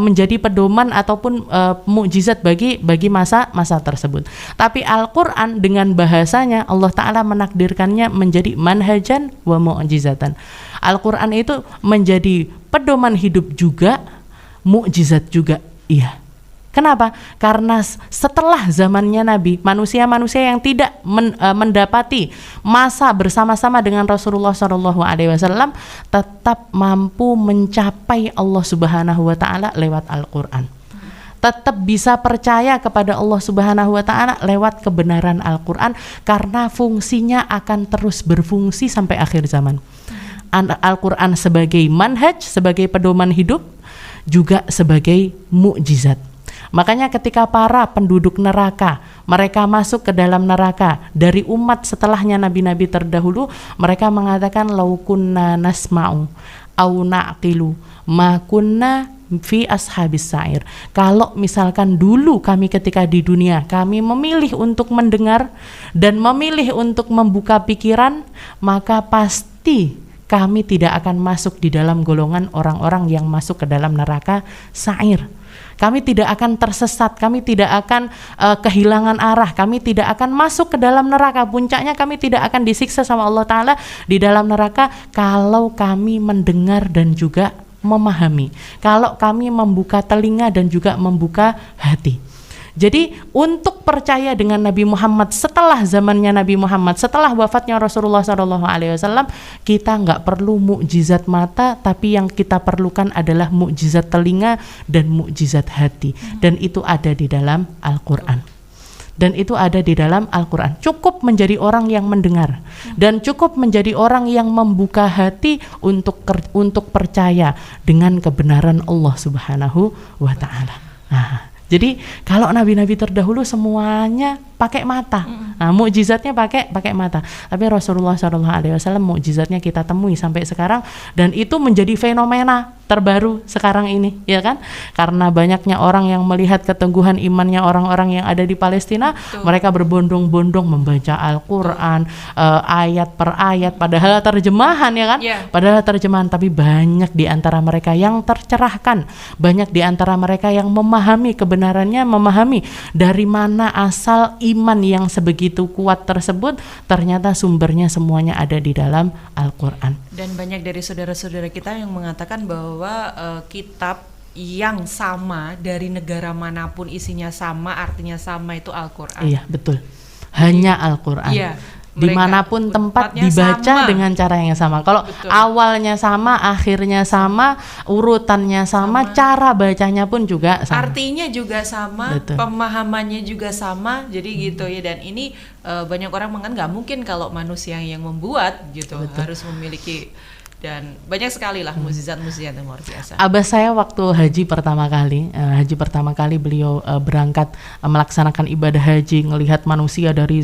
menjadi pedoman ataupun mukjizat bagi masa tersebut. Tapi Al-Qur'an dengan bahasanya Allah Ta'ala menakdirkannya menjadi manhajan wa mukjizatan. Al-Qur'an itu menjadi pedoman hidup juga, mukjizat juga. Iya. Kenapa? Karena setelah zamannya Nabi, manusia-manusia yang tidak mendapati masa bersama-sama dengan Rasulullah SAW tetap mampu mencapai Allah Subhanahu wa Ta'ala lewat Al-Quran. Tetap bisa percaya kepada Allah Subhanahu wa Ta'ala lewat kebenaran Al-Quran, karena fungsinya akan terus berfungsi sampai akhir zaman. Al-Quran sebagai manhaj, sebagai pedoman hidup, juga sebagai mukjizat. Makanya ketika para penduduk neraka, mereka masuk ke dalam neraka dari umat setelahnya nabi-nabi terdahulu, mereka mengatakan lau kunna nasma'u au na'qilu ma kunna fi ashabis sa'ir. Kalau misalkan dulu kami ketika di dunia kami memilih untuk mendengar dan memilih untuk membuka pikiran, maka pasti kami tidak akan masuk di dalam golongan orang-orang yang masuk ke dalam neraka sa'ir. Kami tidak akan tersesat, kami tidak akan kehilangan arah, kami tidak akan masuk ke dalam neraka. Puncaknya kami tidak akan disiksa sama Allah Ta'ala di dalam neraka kalau kami mendengar dan juga memahami, kalau kami membuka telinga dan juga membuka hati. Jadi untuk percaya dengan Nabi Muhammad setelah zamannya Nabi Muhammad, setelah wafatnya Rasulullah SAW, kita nggak perlu mukjizat mata, tapi yang kita perlukan adalah mukjizat telinga dan mukjizat hati. Dan itu ada di dalam Al-Quran. Cukup menjadi orang yang mendengar dan cukup menjadi orang yang membuka hati untuk percaya dengan kebenaran Allah Subhanahu wa Ta'ala. Jadi kalau nabi-nabi terdahulu semuanya pakai mata, mukjizatnya pakai mata. Tapi Rasulullah SAW mukjizatnya kita temui sampai sekarang, dan itu menjadi fenomena terbaru sekarang ini, ya kan? Karena banyaknya orang yang melihat keteguhan imannya orang-orang yang ada di Palestina, mereka berbondong-bondong membaca Al-Quran, ayat per ayat, padahal terjemahan, ya kan? Padahal terjemahan, tapi banyak di antara mereka yang tercerahkan, banyak di antara mereka yang memahami kebenarannya, memahami dari mana asal iman yang sebegitu kuat tersebut, ternyata sumbernya semuanya ada di dalam Al-Quran. Dan banyak dari saudara-saudara kita yang mengatakan bahwa kitab yang sama dari negara manapun isinya sama, artinya sama, itu Al-Quran. Iya, betul. Hanya Al-Quran. Iya. Dimanapun tempat dibaca sama, dengan cara yang sama. Kalau awalnya sama, akhirnya sama, urutannya sama, cara bacanya pun juga sama. Artinya juga sama, pemahamannya juga sama. Jadi gitu ya. Dan ini banyak orang nggak mungkin kalau manusia yang membuat gitu harus memiliki. Dan banyak sekali lah mukjizat-mukjizat yang luar biasa. Abah saya waktu haji pertama kali beliau berangkat melaksanakan ibadah haji, ngelihat manusia dari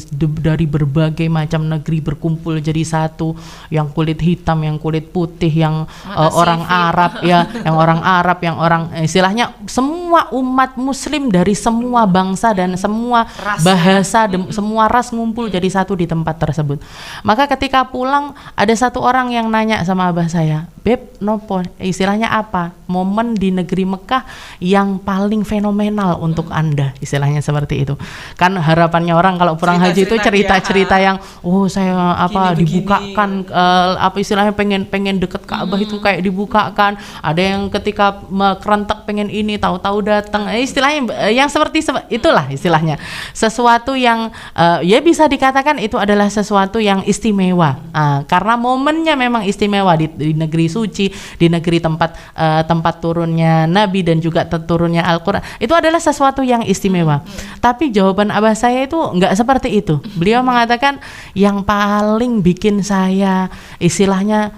berbagai macam negeri berkumpul jadi satu, yang kulit hitam, yang kulit putih, yang orang Arab ya, yang orang Arab, yang orang istilahnya semua umat muslim dari semua bangsa dan semua bahasa, semua ras ngumpul jadi satu di tempat tersebut. Maka ketika pulang ada satu orang yang nanya sama abah saya, "Beb, nopo istilahnya apa momen di negeri Mekah yang paling fenomenal untuk Anda?" Istilahnya seperti itu. Kan harapannya orang kalau pulang haji itu cerita-cerita yang saya dibukakan, apa istilahnya pengen deket Ka'bah itu kayak dibukakan. Ada yang ketika kerentak pengen ini, tahu-tahu datang. Istilahnya yang seperti itulah istilahnya. Sesuatu yang ya bisa dikatakan itu adalah sesuatu yang istimewa. Karena momennya memang istimewa di negeri suci, di negeri tempat turunnya Nabi dan juga turunnya Al-Quran. Itu adalah sesuatu yang istimewa. Tapi jawaban abah saya itu enggak seperti itu. Beliau mengatakan yang paling bikin saya istilahnya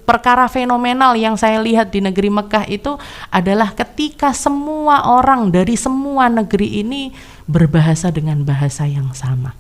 perkara fenomenal yang saya lihat di negeri Mekah itu adalah ketika semua orang dari semua negeri ini berbahasa dengan bahasa yang sama,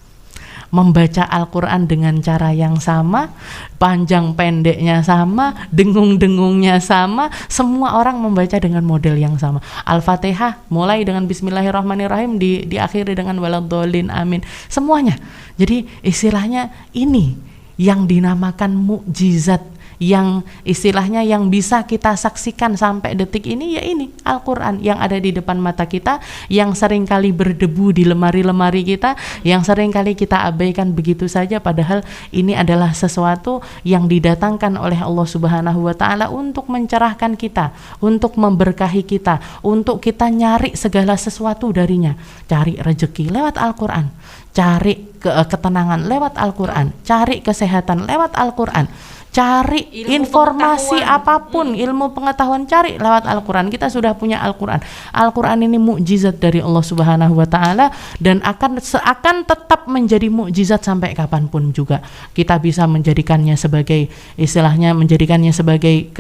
membaca Al-Quran dengan cara yang sama, panjang pendeknya sama, dengung-dengungnya sama, semua orang membaca dengan model yang sama. Al-Fatihah mulai dengan Bismillahirrahmanirrahim, diakhiri dengan waladhdallin, amin, semuanya. Jadi istilahnya ini yang dinamakan mukjizat, yang istilahnya yang bisa kita saksikan sampai detik ini, ya ini Al-Quran yang ada di depan mata kita, yang seringkali berdebu di lemari-lemari kita, yang seringkali kita abaikan begitu saja, padahal ini adalah sesuatu yang didatangkan oleh Allah Subhanahu wa Ta'ala untuk mencerahkan kita, untuk memberkahi kita, untuk kita nyari segala sesuatu darinya. Cari rezeki lewat Al-Quran, cari ketenangan lewat Al-Quran, cari kesehatan lewat Al-Quran, cari informasi apapun, ilmu pengetahuan, cari lewat Al-Quran. Kita sudah punya Al-Quran. Al-Quran ini mukjizat dari Allah Subhanahu wa Ta'ala, dan akan tetap menjadi mukjizat sampai kapanpun juga. Kita bisa menjadikannya sebagai istilahnya, menjadikannya sebagai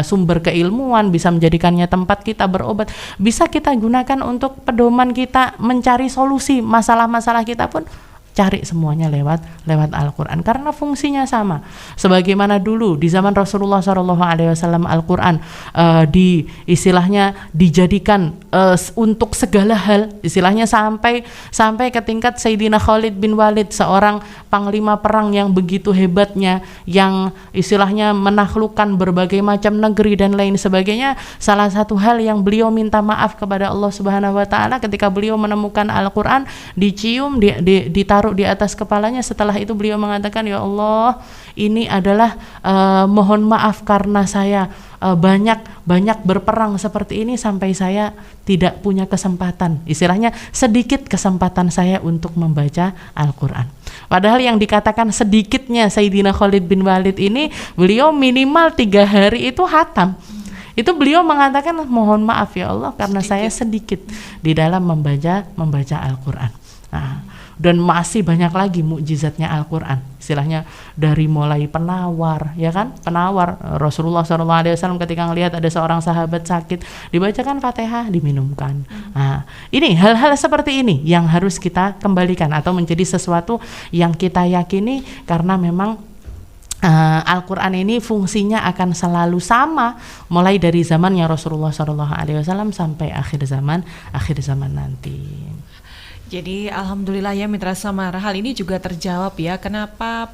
sumber keilmuan, bisa menjadikannya tempat kita berobat, bisa kita gunakan untuk pedoman kita mencari solusi masalah-masalah kita pun. Cari semuanya lewat Al-Quran, karena fungsinya sama. Sebagaimana dulu di zaman Rasulullah SAW Al-Quran istilahnya dijadikan untuk segala hal, istilahnya sampai ke tingkat Sayyidina Khalid bin Walid, seorang panglima perang yang begitu hebatnya, yang istilahnya menaklukkan berbagai macam negeri dan lain sebagainya. Salah satu hal yang beliau minta maaf kepada Allah Subhanahu wa Ta'ala ketika beliau menemukan Al-Quran, dicium, ditaruh di atas kepalanya. Setelah itu beliau mengatakan, "Ya Allah, ini adalah mohon maaf karena saya banyak berperang seperti ini sampai saya tidak punya kesempatan." Istilahnya sedikit kesempatan saya untuk membaca Al-Quran. Padahal yang dikatakan sedikitnya Sayyidina Khalid bin Walid ini, beliau minimal 3 hari itu khatam. Itu beliau mengatakan, "Mohon maaf ya Allah karena saya sedikit di dalam membaca Al-Quran." Dan masih banyak lagi mukjizatnya Al-Quran, istilahnya dari mulai penawar, ya kan, penawar. Rasulullah SAW ketika melihat ada seorang sahabat sakit, dibacakan Fatihah, diminumkan. Ini hal-hal seperti ini yang harus kita kembalikan atau menjadi sesuatu yang kita yakini, karena memang Al-Quran ini fungsinya akan selalu sama mulai dari zamannya Rasulullah SAW sampai akhir zaman nanti. Jadi alhamdulillah ya Mitra Samara, hal ini juga terjawab ya kenapa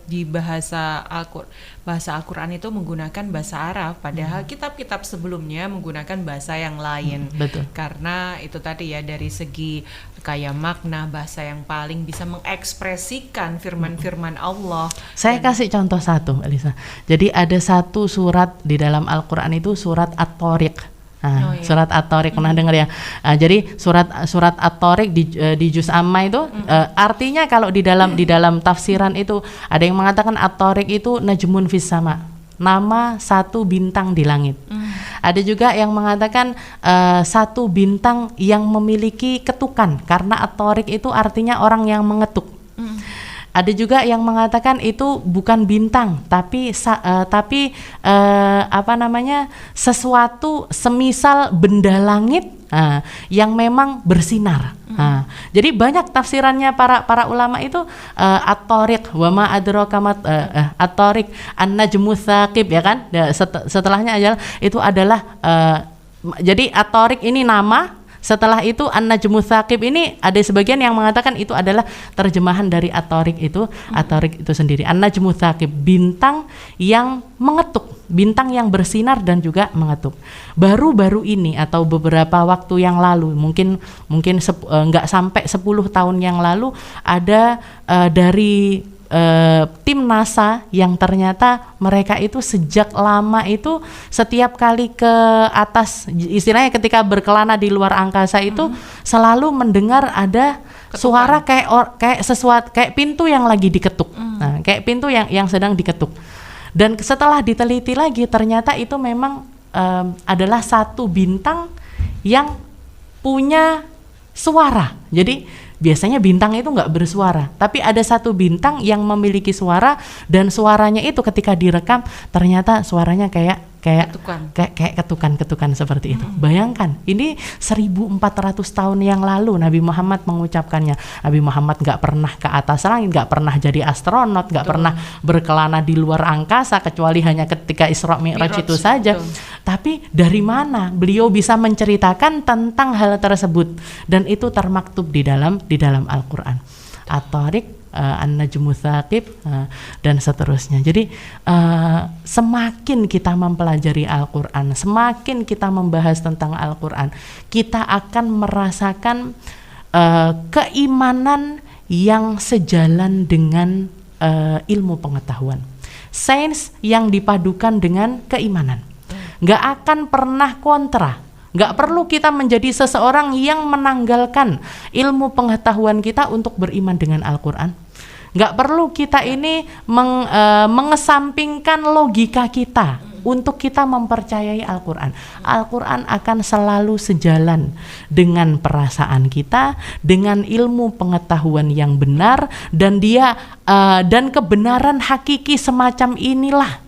di bahasa Al-Quran itu menggunakan bahasa Arab, padahal kitab-kitab sebelumnya menggunakan bahasa yang lain. Betul. Karena itu tadi ya, dari segi kayak makna bahasa yang paling bisa mengekspresikan firman-firman Allah. Saya kasih contoh satu, Elisa. Jadi ada satu surat di dalam Al-Quran itu surat At-Tariq. Iya. Surat At-Tariq pernah dengar ya? Jadi surat At-Tariq di juz Amma itu artinya kalau di dalam tafsiran itu ada yang mengatakan At-Tariq itu najmun fis sama, nama satu bintang di langit. Ada juga yang mengatakan satu bintang yang memiliki ketukan, karena At-Tariq itu artinya orang yang mengetuk. Ada juga yang mengatakan itu bukan bintang, tapi sesuatu semisal benda langit yang memang bersinar. Jadi banyak tafsirannya para ulama itu At-Tariq, wa ma adraka At-Tariq, an-najmu tsaqib, ya kan? Setelahnya itu adalah jadi At-Tariq ini nama. Setelah itu An-Najmu Tsaqib ini ada sebagian yang mengatakan itu adalah terjemahan dari At-Tariq itu sendiri. An-Najmu Tsaqib, bintang yang mengetuk, bintang yang bersinar dan juga mengetuk. Baru-baru ini atau beberapa waktu yang lalu, mungkin nggak sampai 10 tahun yang lalu, ada dari tim NASA yang ternyata mereka itu sejak lama itu setiap kali ke atas, istilahnya ketika berkelana di luar angkasa itu selalu mendengar ada ketukan. Suara kayak sesuatu, kayak pintu yang lagi diketuk. Kayak pintu yang sedang diketuk. Dan setelah diteliti lagi ternyata itu memang adalah satu bintang yang punya suara. Jadi biasanya bintang itu nggak bersuara, tapi ada satu bintang yang memiliki suara, dan suaranya itu ketika direkam ternyata suaranya kayak ketukan seperti itu. Bayangkan, ini 1400 tahun yang lalu Nabi Muhammad mengucapkannya. Nabi Muhammad nggak pernah ke atas langit, nggak pernah jadi astronot, nggak pernah berkelana di luar angkasa kecuali hanya ketika Isra Mi'raj itu saja. Tapi dari mana beliau bisa menceritakan tentang hal tersebut? Dan itu termaktub di dalam Al-Quran. At-Tariq, An-Najmu Tsaqib, dan seterusnya. Jadi semakin kita mempelajari Al-Quran, semakin kita membahas tentang Al-Quran, kita akan merasakan keimanan yang sejalan dengan ilmu pengetahuan, sains yang dipadukan dengan keimanan. Nggak akan pernah kontra. Nggak perlu kita menjadi seseorang yang menanggalkan ilmu pengetahuan kita untuk beriman dengan Al-Quran. Nggak perlu kita ini mengesampingkan logika kita untuk kita mempercayai Al-Quran. Al-Quran akan selalu sejalan dengan perasaan kita, dengan ilmu pengetahuan yang benar, dan kebenaran hakiki semacam inilah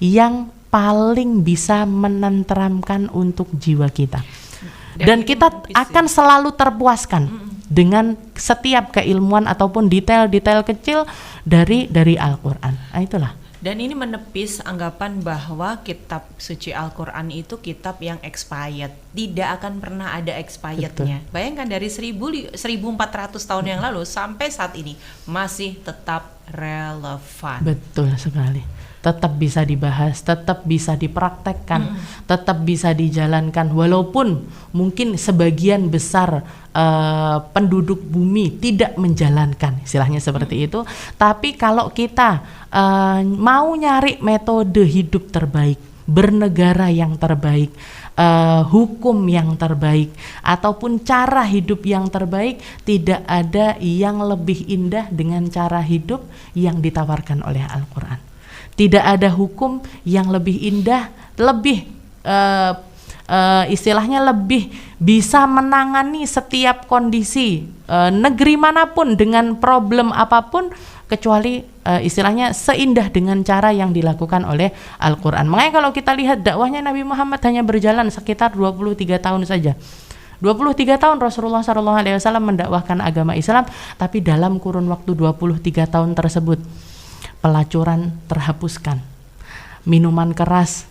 yang paling bisa menenteramkan untuk jiwa kita. Dan kita akan selalu terpuaskan dengan setiap keilmuan ataupun detail-detail kecil dari Al-Quran. Itulah. Dan ini menepis anggapan bahwa kitab suci Al-Quran itu kitab yang expired. Tidak akan pernah ada expirednya. Bayangkan dari 1400 tahun yang lalu sampai saat ini masih tetap relevan. Betul sekali. Tetap bisa dibahas, tetap bisa dipraktekkan, tetap bisa dijalankan, walaupun mungkin sebagian besar penduduk bumi tidak menjalankan, istilahnya seperti itu. Tapi kalau kita mau nyari metode hidup terbaik, bernegara yang terbaik, hukum yang terbaik, ataupun cara hidup yang terbaik, tidak ada yang lebih indah dengan cara hidup yang ditawarkan oleh Al-Quran. Tidak ada hukum yang lebih indah, lebih istilahnya lebih bisa menangani setiap kondisi negeri manapun dengan problem apapun, kecuali istilahnya seindah dengan cara yang dilakukan oleh Al-Quran. Makanya kalau kita lihat dakwahnya Nabi Muhammad hanya berjalan sekitar 23 tahun saja. 23 tahun Rasulullah SAW mendakwahkan agama Islam, tapi dalam kurun waktu 23 tahun tersebut pelacuran terhapuskan, minuman keras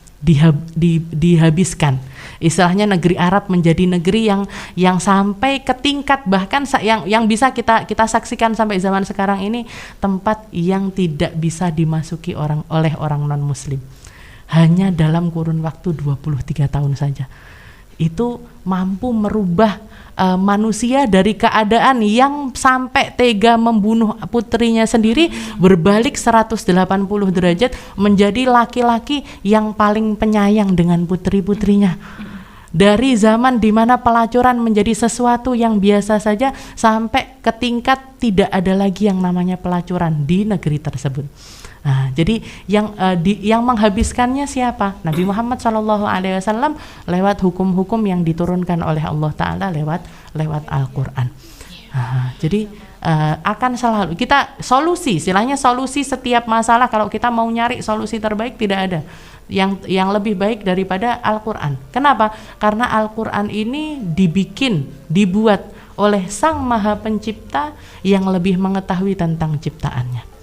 dihabiskan. Istilahnya negeri Arab menjadi negeri yang sampai ke tingkat bahkan yang bisa kita saksikan sampai zaman sekarang ini, tempat yang tidak bisa dimasuki oleh orang non muslim. Hanya dalam kurun waktu 23 tahun saja. Itu mampu merubah manusia dari keadaan yang sampai tega membunuh putrinya sendiri, berbalik 180 derajat menjadi laki-laki yang paling penyayang dengan putri-putrinya. Dari zaman di mana pelacuran menjadi sesuatu yang biasa saja sampai ke tingkat tidak ada lagi yang namanya pelacuran di negeri tersebut. Nah, jadi yang menghabiskannya siapa? Nabi Muhammad SAW lewat hukum-hukum yang diturunkan oleh Allah Ta'ala lewat Al-Quran. Nah, jadi akan selalu kita istilahnya solusi setiap masalah. Kalau kita mau nyari solusi terbaik, tidak ada yang lebih baik daripada Al-Quran. Kenapa? Karena Al-Quran ini dibuat oleh Sang Maha Pencipta yang lebih mengetahui tentang ciptaannya.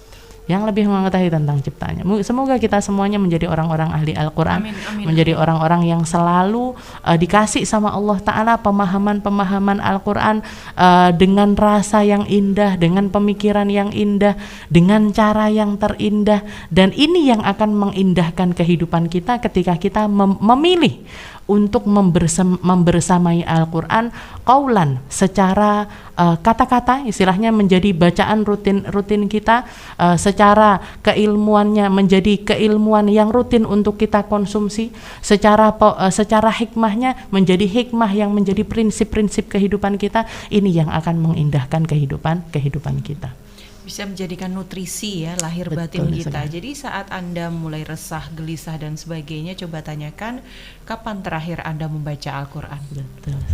Semoga kita semuanya menjadi orang-orang ahli Al-Quran, menjadi orang-orang yang selalu dikasih sama Allah Ta'ala pemahaman Al-Quran dengan rasa yang indah, dengan pemikiran yang indah, dengan cara yang terindah. Dan ini yang akan mengindahkan kehidupan kita ketika kita memilih untuk membersamai Al-Quran qaulan, secara kata-kata, istilahnya menjadi bacaan rutin kita, secara keilmuannya menjadi keilmuan yang rutin untuk kita konsumsi, secara hikmahnya menjadi hikmah yang menjadi prinsip-prinsip kehidupan kita. Ini yang akan mengindahkan kehidupan kita. Bisa menjadikan nutrisi ya lahir batin kita. Jadi saat Anda mulai resah, gelisah dan sebagainya, coba tanyakan kapan terakhir Anda membaca Al-Quran.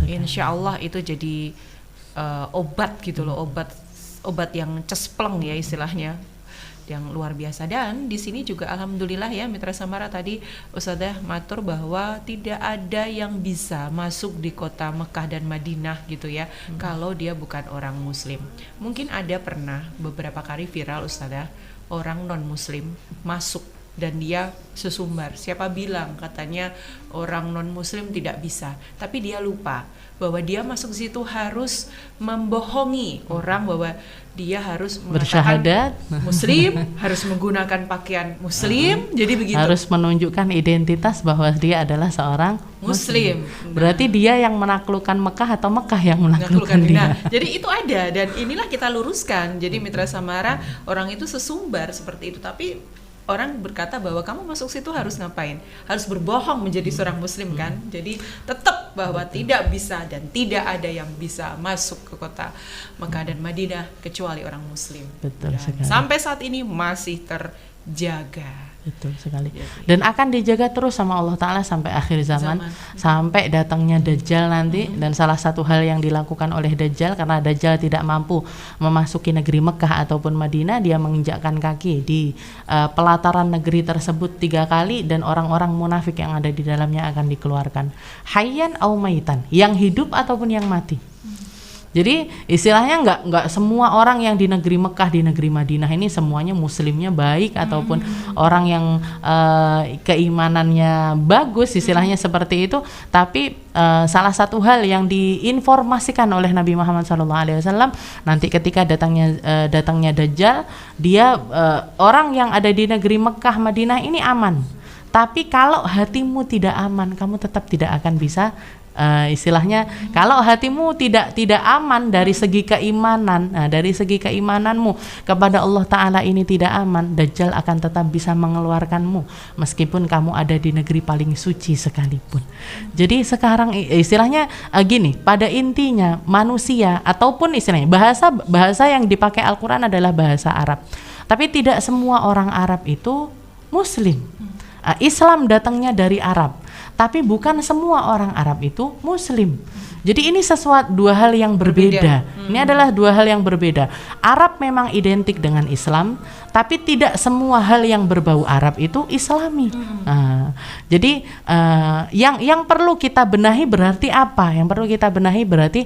Insya Allah itu jadi obat gitu loh, obat yang cespleng ya istilahnya, yang luar biasa. Dan di sini juga alhamdulillah ya Mitra Samara, tadi Ustadzah matur bahwa tidak ada yang bisa masuk di kota Mekah dan Madinah gitu ya kalau dia bukan orang muslim. Mungkin ada pernah beberapa kali viral Ustadzah, orang non muslim masuk dan dia sesumbar. Siapa bilang katanya orang non muslim tidak bisa, tapi dia lupa bahwa dia masuk situ harus membohongi orang bahwa dia harus bersyahadat muslim, harus menggunakan pakaian muslim, jadi begitu. Harus menunjukkan identitas bahwa dia adalah seorang muslim. Berarti dia yang menaklukkan Mekah atau Mekah yang menaklukkan dia. Jadi itu ada, dan inilah kita luruskan. Jadi Mitra Samara, orang itu sesumbar seperti itu, tapi orang berkata bahwa kamu masuk situ harus ngapain? Harus berbohong menjadi seorang muslim kan? Jadi tetap bahwa tidak bisa dan tidak ada yang bisa masuk ke kota Mekah dan Madinah kecuali orang muslim. Betul sekali. Sampai saat ini masih terjaga. Betul sekali. Dan akan dijaga terus sama Allah Ta'ala sampai akhir zaman. Sampai datangnya Dajjal nanti. Dan salah satu hal yang dilakukan oleh Dajjal, karena Dajjal tidak mampu memasuki negeri Mekah ataupun Madinah, dia menginjakkan kaki di pelataran negeri tersebut 3 kali, dan orang-orang munafik yang ada di dalamnya akan dikeluarkan. Hayyan au maitan, yang hidup ataupun yang mati. Jadi istilahnya nggak semua orang yang di negeri Mekah, di negeri Madinah ini semuanya muslimnya baik ataupun orang yang keimanannya bagus, istilahnya seperti itu. Tapi salah satu hal yang diinformasikan oleh Nabi Muhammad SAW, nanti ketika datangnya Dajjal, dia orang yang ada di negeri Mekah Madinah ini aman. Tapi kalau hatimu tidak aman, kamu tetap tidak akan bisa. Istilahnya kalau hatimu tidak aman dari segi keimanan, dari segi keimananmu kepada Allah Ta'ala ini tidak aman, Dajjal akan tetap bisa mengeluarkanmu meskipun kamu ada di negeri paling suci sekalipun. Jadi sekarang istilahnya gini, pada intinya manusia ataupun istilahnya bahasa yang dipakai Al-Quran adalah bahasa Arab, tapi tidak semua orang Arab itu muslim. Islam datangnya dari Arab. tapi bukan semua orang Arab itu Muslim. Jadi ini dua hal yang berbeda. Ini adalah dua hal yang berbeda. Arab memang identik dengan Islam, tapi tidak semua hal yang berbau Arab itu Islami. Jadi yang perlu kita benahi berarti apa? Yang perlu kita benahi berarti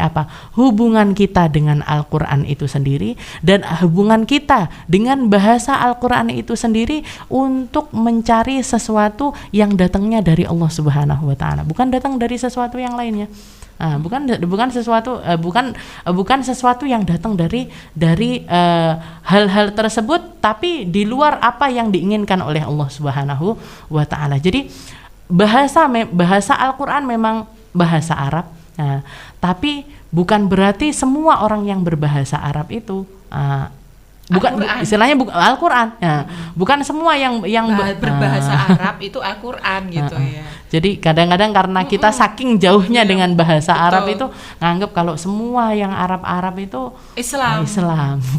apa? Hubungan kita dengan Al-Quran itu sendiri dan hubungan kita dengan bahasa Al-Quran itu sendiri untuk mencari sesuatu yang datangnya dari Allah Subhanahu wa Ta'ala, bukan datang dari sesuatu yang lainnya. Bukan sesuatu yang datang dari hal-hal tersebut, tapi di luar apa yang diinginkan oleh Allah Subhanahu wa Ta'ala. Jadi bahasa Al-Quran memang bahasa Arab, tapi bukan berarti semua orang yang berbahasa Arab itu istilahnya Al-Quran. Bukan semua yang berbahasa Arab itu Al-Quran gitu ya. Jadi kadang-kadang karena kita saking jauhnya dengan bahasa Arab itu nganggap kalau semua yang Arab itu Islam.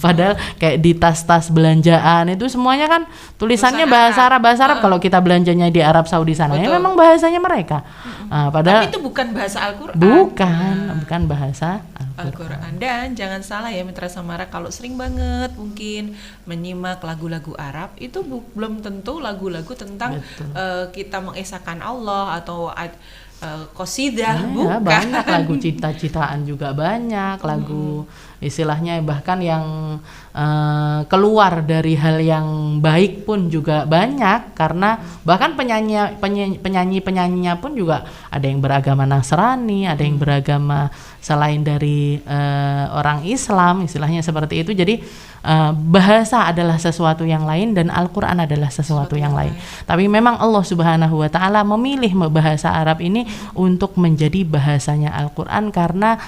Padahal kayak di tas-tas belanjaan itu semuanya kan tulisannya bahasa Arab. Kalau kita belanjanya di Arab Saudi sana ya memang bahasanya mereka. Padahal tapi itu bukan bahasa Al-Quran. Bukan bahasa Al-Quran. Dan jangan salah ya Mitra Samara, kalau sering banget mungkin menyimak lagu-lagu Arab itu belum tentu lagu-lagu tentang kita mengesahkan Allah atau qasidah. Bukan. Banyak lagu cita-citaan juga banyak, lagu istilahnya bahkan yang keluar dari hal yang baik pun juga banyak, karena bahkan penyanyi-penyanyinya pun juga ada yang beragama Nasrani, ada yang beragama selain dari orang Islam, istilahnya seperti itu. Jadi bahasa adalah sesuatu yang lain dan Al-Quran adalah sesuatu yang lain. Tapi memang Allah Subhanahu wa Ta'ala memilih bahasa Arab ini untuk menjadi bahasanya Al-Quran karena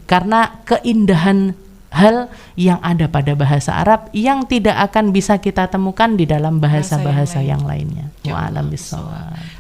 karena keindahan hal yang ada pada bahasa Arab yang tidak akan bisa kita temukan di dalam bahasa-bahasa yang lainnya. Wa'alam bishawab.